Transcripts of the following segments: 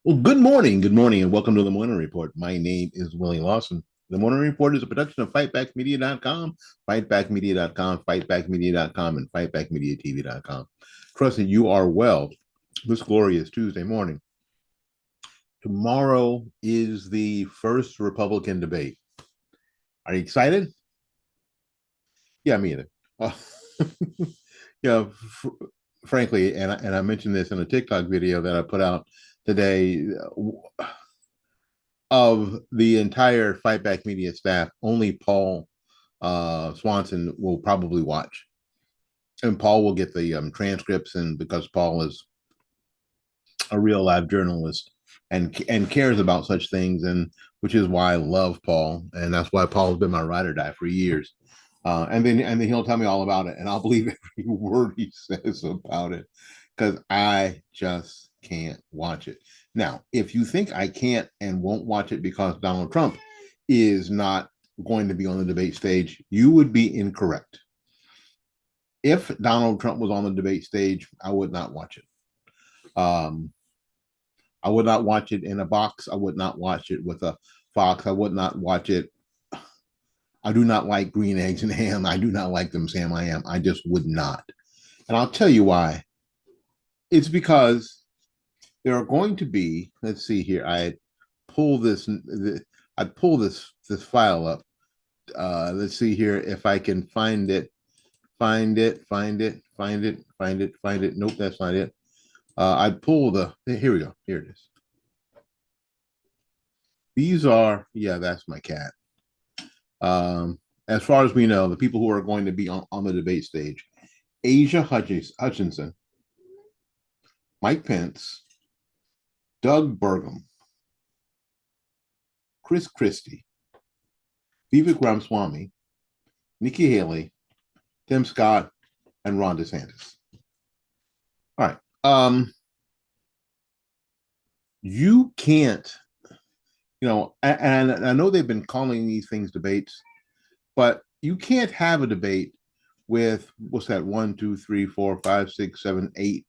Well, good morning, and welcome to the Morning Report. My name is Willie Lawson. The Morning Report is a production of FightbackMedia.com, FightbackMedia.com, and FightbackMediaTV.com. Trusting you are well this glorious Tuesday morning. Tomorrow is the first Republican debate. Are you excited? Yeah, me either. Yeah, frankly, and I mentioned this in a TikTok video that I put out today. Of the entire Fight Back Media staff, only Paul Swanson will probably watch, and Paul will get the transcripts, and because Paul is a real live journalist and cares about such things, and which is why I love Paul, and that's why Paul's been my ride or die for years. And then he'll tell me all about it, and I'll believe every word he says about it because I just can't watch it. Now, if you think I can't and won't watch it because Donald Trump is not going to be on the debate stage, you would be incorrect. If Donald Trump was on the debate stage, I would not watch it. I would not watch it in a box. I would not watch it with a Fox. I would not watch it. I do not like green eggs and ham. I do not like them, Sam. I am. I just would not. And I'll tell you why. It's because there are going to be, let's see here. Pull this I pull this file up. Let's see here if I can find it. Find it, find it, find it, find it, find it. Nope, that's not it. I'd pull here we go. Here it is. These are, yeah, that's my cat. As far as we know, the people who are going to be on the debate stage: Asia Hutchinson, Mike Pence, Doug Burgum, Chris Christie, Vivek Ramaswamy, Nikki Haley, Tim Scott, and Ron DeSantis. All right. You can't, and I know they've been calling these things debates, but you can't have a debate with what's that? One, two, three, four, five, six, seven, eight,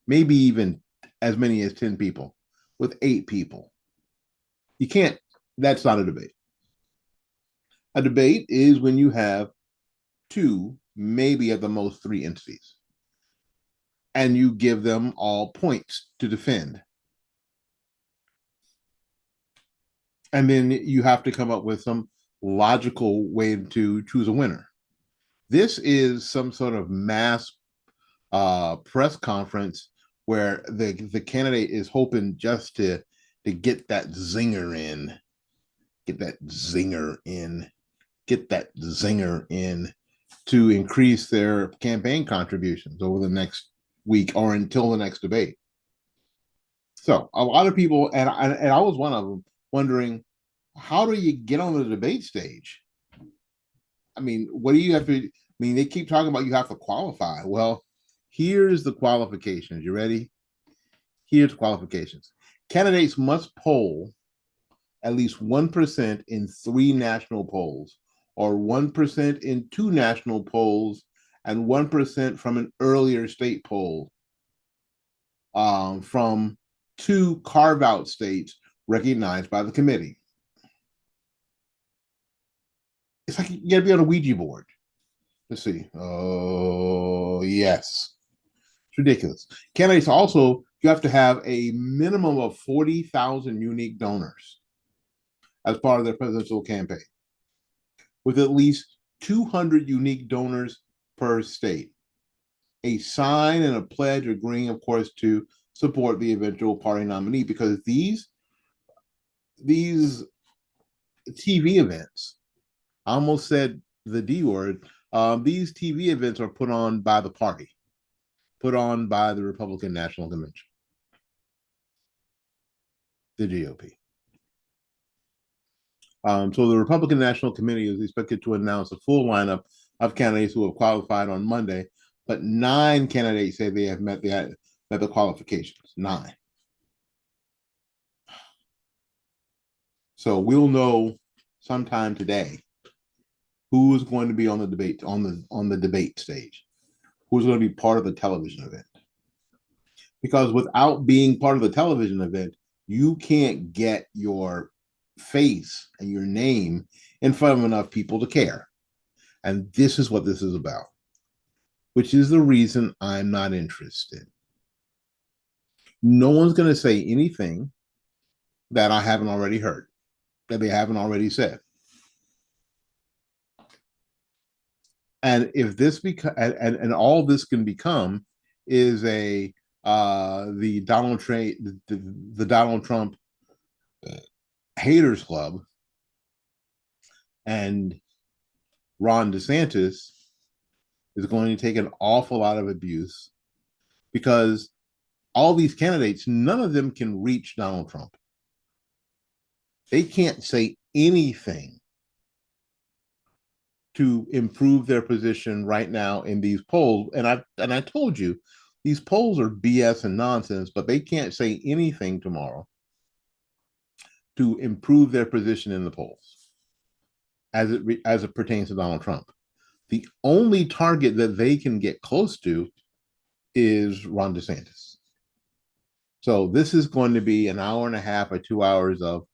maybe even as many as 10 people with 8 people. You can't, that's not a debate. A debate is when you have two, maybe at the most three entities, and you give them all points to defend. And then you have to come up with some logical way to choose a winner. This is some sort of mass press conference where the candidate is hoping just to get that zinger in, get that zinger in, get that zinger in to increase their campaign contributions over the next week or until the next debate. So a lot of people, and I was one of them, wondering how do you get on the debate stage? I mean, what do you have to? I mean, they keep talking about you have to qualify. Well, here's the qualifications. You ready? Here's the qualifications. Candidates must poll at least 1% in 3 national polls, or 1% in 2 national polls, and 1% from an earlier state poll from 2 carve-out states recognized by the committee. It's like you got to be on a Ouija board. Let's see. Oh, yes. It's ridiculous. Candidates also, you have to have a minimum of 40,000 unique donors as part of their presidential campaign, with at least 200 unique donors per state. A sign and a pledge agreeing, of course, to support the eventual party nominee, because these TV events, I almost said the D word. These TV events are put on by the party, put on by the Republican National Convention, the GOP. So the Republican National Committee is expected to announce a full lineup of candidates who have qualified on Monday, but 9 candidates say they have met the qualifications. 9. So we'll know sometime today who is going to be on the debate stage, who's going to be part of the television event. Because without being part of the television event, You can't get your face and your name in front of enough people to care. And this is what this is about, which is the reason I'm not interested. No one's going to say anything that I haven't already heard, that they haven't already said. And if this and all this can become is a the the Donald Trump haters club, and Ron DeSantis is going to take an awful lot of abuse because all these candidates, none of them can reach Donald Trump. They can't say anything to improve their position right now in these polls. And I told you, these polls are BS and nonsense, but they can't say anything tomorrow to improve their position in the polls as it pertains to Donald Trump. The only target that they can get close to is Ron DeSantis. So this is going to be an hour and a half or 2 hours of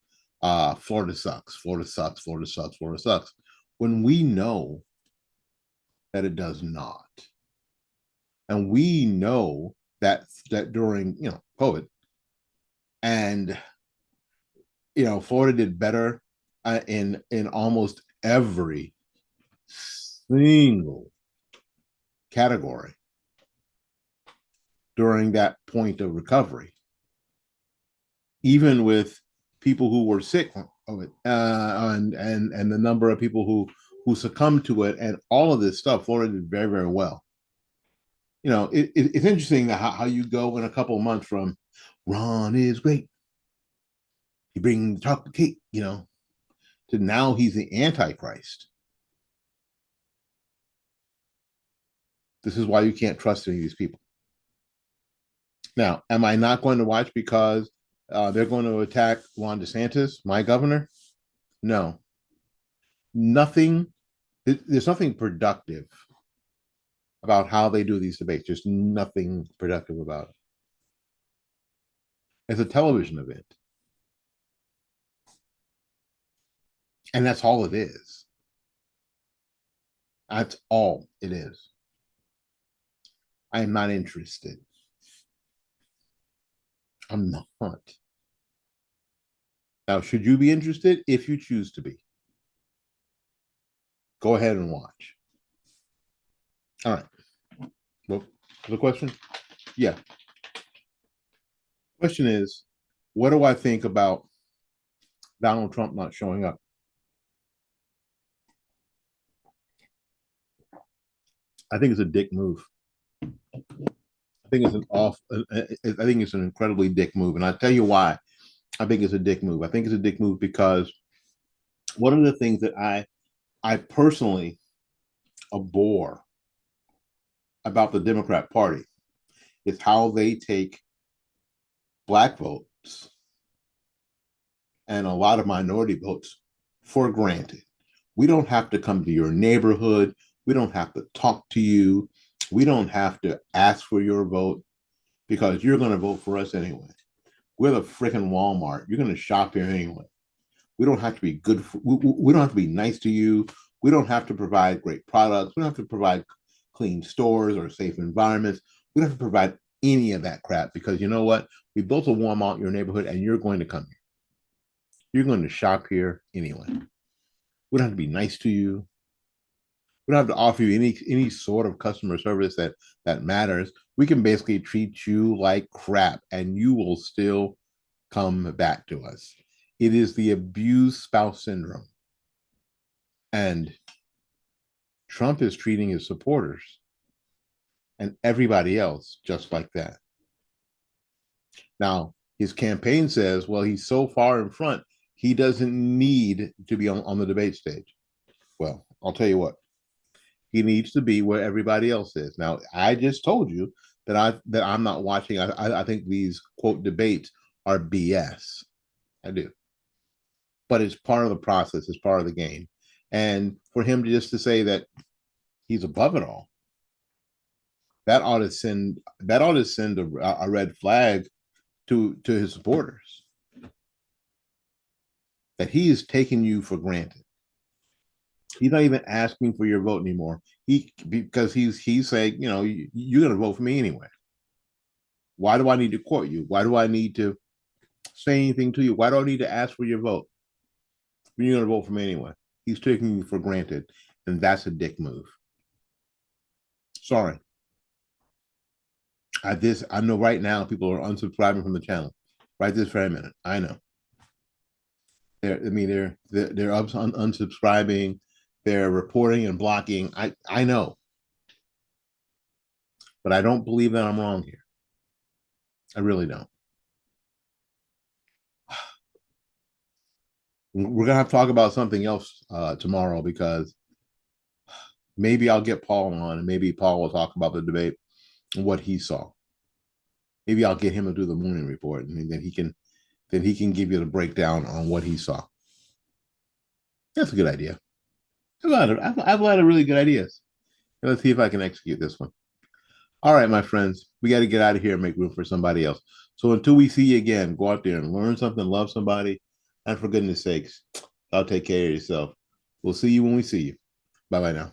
Florida sucks, Florida sucks, Florida sucks, Florida sucks, when we know that it does not. And we know that during COVID, and Florida did better in almost every single category during that point of recovery, even with people who were sick of it, and the number of people who succumbed to it, and all of this stuff. Florida did very, very well. It's interesting how you go in a couple of months from Ron is great, he brings the chocolate cake, to now he's the Antichrist. This is why you can't trust any of these people. Now, am I not going to watch because they're going to attack Ron DeSantis, my governor? No, nothing. There's nothing productive about how they do these debates. There's nothing productive about it. It's a television event, and that's all it is. That's all it is. I am not interested. I'm not. Now, should you be interested? If you choose to be, go ahead and watch. All right. Well, the question? Yeah. Question is, what do I think about Donald Trump not showing up? I think it's a dick move. I think it's I think it's an incredibly dick move, and I'll tell you why. I think it's a dick move. I think it's a dick move because one of the things that I personally abhor about the Democrat Party is how they take black votes and a lot of minority votes for granted. We don't have to come to your neighborhood. We don't have to talk to you. We don't have to ask for your vote because you're going to vote for us anyway. We're the freaking Walmart. You're going to shop here anyway. We don't have to be good. We don't have to be nice to you. We don't have to provide great products. We don't have to provide clean stores or safe environments. We don't have to provide any of that crap because you know what? We built a Walmart in your neighborhood and you're going to come here. You're going to shop here anyway. We don't have to be nice to you. We don't have to offer you any sort of customer service that matters. We can basically treat you like crap and you will still come back to us. It is the abused spouse syndrome. And Trump is treating his supporters and everybody else just like that. Now, his campaign says, well, he's so far in front, he doesn't need to be on the debate stage. Well, I'll tell you what, he needs to be where everybody else is. Now, I just told you that I'm not watching. I think these quote debates are BS. I do. But it's part of the process, it's part of the game. And for him to say that he's above it all, that ought to send a red flag to his supporters. that he is taking you for granted. He's not even asking for your vote anymore. Because he's saying, you're going to vote for me anyway. Why do I need to court you? Why do I need to say anything to you? Why do I need to ask for your vote? You're going to vote for me anyway. He's taking you for granted, and that's a dick move. Sorry. I know right now people are unsubscribing from the channel. Right this very minute. I know. They're unsubscribing. They're reporting and blocking. I know, but I don't believe that I'm wrong here. I really don't. We're gonna have to talk about something else tomorrow because maybe I'll get Paul on, and maybe Paul will talk about the debate and what he saw. Maybe I'll get him to do the morning report, and then he can give you the breakdown on what he saw. That's a good idea. I've a lot of really good ideas. Let's see if I can execute this one. All right, my friends, we got to get out of here and make room for somebody else. So until we see you again, go out there and learn something, love somebody, and for goodness sakes, I'll take care of yourself. We'll see you when we see you. Bye bye now.